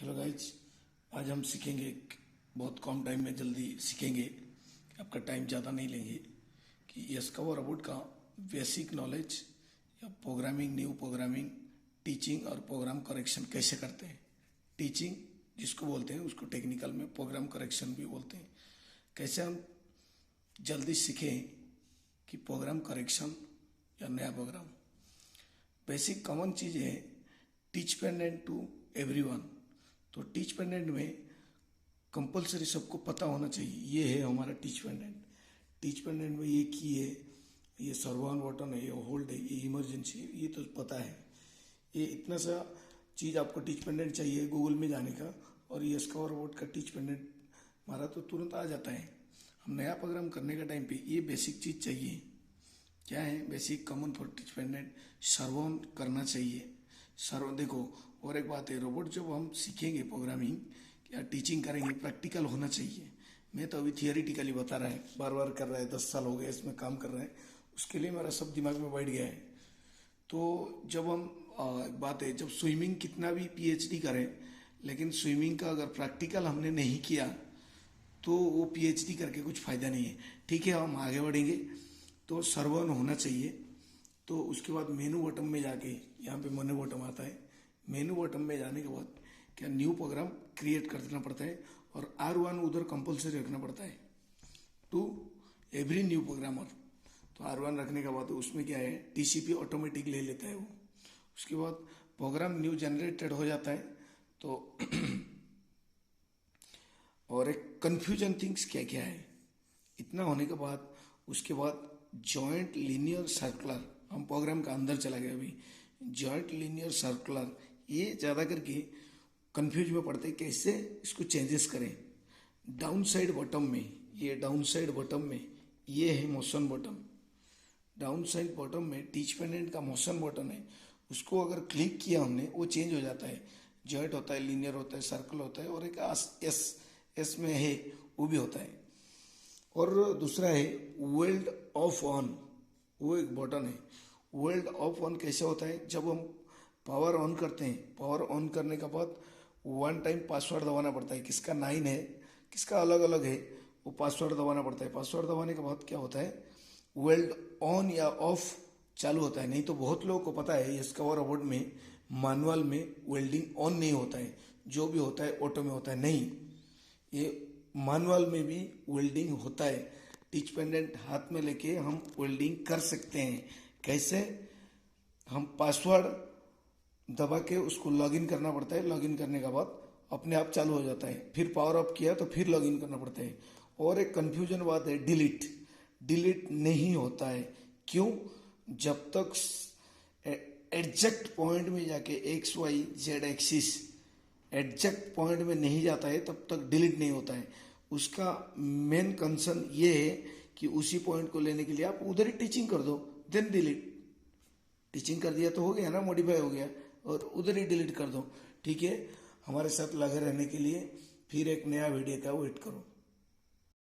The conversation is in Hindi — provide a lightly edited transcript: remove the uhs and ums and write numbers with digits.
हेलो गाइज, आज हम सीखेंगे बहुत कम टाइम में जल्दी सीखेंगे, आपका टाइम ज़्यादा नहीं लेंगे कि एसक्यूएल रोबोट का बेसिक नॉलेज या प्रोग्रामिंग, न्यू प्रोग्रामिंग, टीचिंग और प्रोग्राम करेक्शन कैसे करते हैं। टीचिंग जिसको बोलते हैं उसको टेक्निकल में प्रोग्राम करेक्शन भी बोलते हैं। कैसे हम जल्दी सीखें कि प्रोग्राम करेक्शन या नया प्रोग्राम। बेसिक कॉमन चीज़ है टीच पेंडेंट टू एवरीवन। तो टीच पेंडेंट में कंपलसरी सबको पता होना चाहिए, ये है हमारा टीच पेंडेंट। टीच पेंडेंट में ये की है, ये सर्वऑन बटन है, ये होल्ड है, ये इमरजेंसी है, ये तो पता है। ये इतना सा चीज़ आपको टीच पेंडेंट चाहिए गूगल में जाने का, और ये एसक्यूएल रोबोट का टीच पेंडेंट हमारा तो तुरंत आ जाता है। हम नया प्रोग्राम करने का टाइम पे ये बेसिक चीज़ चाहिए। क्या है basic common for teach pendant? Serve on करना चाहिए। सर्व देखो, और एक बात है, रोबोट जब हम सीखेंगे प्रोग्रामिंग या टीचिंग करेंगे प्रैक्टिकल होना चाहिए। मैं तो अभी थियोरिटिकली बता रहा है, बार बार कर रहा है, 10 साल हो गए इसमें काम कर रहे हैं, उसके लिए मेरा सब दिमाग में बैठ गया है। तो जब हम बात है, जब स्विमिंग कितना भी पीएचडी करें, लेकिन स्विमिंग का अगर प्रैक्टिकल हमने नहीं किया तो वो पीएचडी करके कुछ फ़ायदा नहीं है। ठीक है, हम आगे बढ़ेंगे। तो सर्वऑन होना चाहिए। तो उसके बाद मेनू बटन में जाके, यहाँ पे मेनू बटन आता है, मेनू बटन में जाने के बाद क्या न्यू प्रोग्राम क्रिएट कर देना पड़ता है, और R1 उधर कंपलसरी रखना पड़ता है टू एवरी न्यू प्रोग्रामर। तो R1 रखने के बाद उसमें क्या है, टीसीपी ऑटोमेटिक ले लेता है वो। उसके बाद प्रोग्राम न्यू जनरेटेड हो जाता है। तो और एक कन्फ्यूजन थिंग्स क्या क्या है, इतना होने के बाद उसके बाद जॉइंट लीनियर सर्कुलर, हम प्रोग्राम का अंदर चला गया अभी। जॉइंट लीनियर सर्कुलर ये ज़्यादा करके कंफ्यूज में पड़ते हैं, कैसे इसको चेंजेस करें। डाउन साइड बटन में, ये डाउन साइड बटन में ये है motion button. Down side button में टीच पेंडेंट का मोशन बटन है, उसको अगर क्लिक किया हमने वो चेंज हो जाता है। जॉइंट होता है, लीनियर होता है, सर्कल होता है, और एक एस में है वो भी होता है। और दूसरा है वेल्ड ऑफ ऑन, वो एक बटन है। वेल्ड ऑफ ऑन कैसे होता है, जब हम पावर ऑन करते हैं, पावर ऑन करने के बाद 1 टाइम पासवर्ड दबाना पड़ता है। किसका 9 है, किसका अलग अलग है, वो पासवर्ड दबाना पड़ता है। पासवर्ड दबाने के बाद क्या होता है, वेल्ड ऑन या ऑफ चालू होता है। नहीं तो बहुत लोगों को पता है एसक्यूएल रोबोट में मैनुअल में वेल्डिंग ऑन नहीं होता है, जो भी होता है ऑटो में होता है। नहीं, ये मैनुअल में भी वेल्डिंग होता है। टीच पेंडेंट हाथ में लेके हम वेल्डिंग कर सकते हैं। कैसे? हम पासवर्ड दबा के उसको लॉगिन करना पड़ता है। लॉगिन करने के बाद अपने आप चालू हो जाता है। फिर पावर ऑफ किया तो फिर लॉगिन करना पड़ता है। और एक कंफ्यूजन बात है, डिलीट। डिलीट नहीं होता है। क्यों? जब तक एग्जैक्ट पॉइंट में जाके X Y Z axis exact point में नहीं जाता है तब तक डिलीट नहीं होता है। उसका मेन कंसर्न ये है कि उसी पॉइंट को लेने के लिए आप उधर ही टीचिंग कर दो, देन डिलीट। टीचिंग कर दिया तो हो गया ना, मॉडिफाई हो गया, और उधर ही डिलीट कर दो। ठीक है, हमारे साथ लगे रहने के लिए फिर एक नया वीडियो का वेट करो।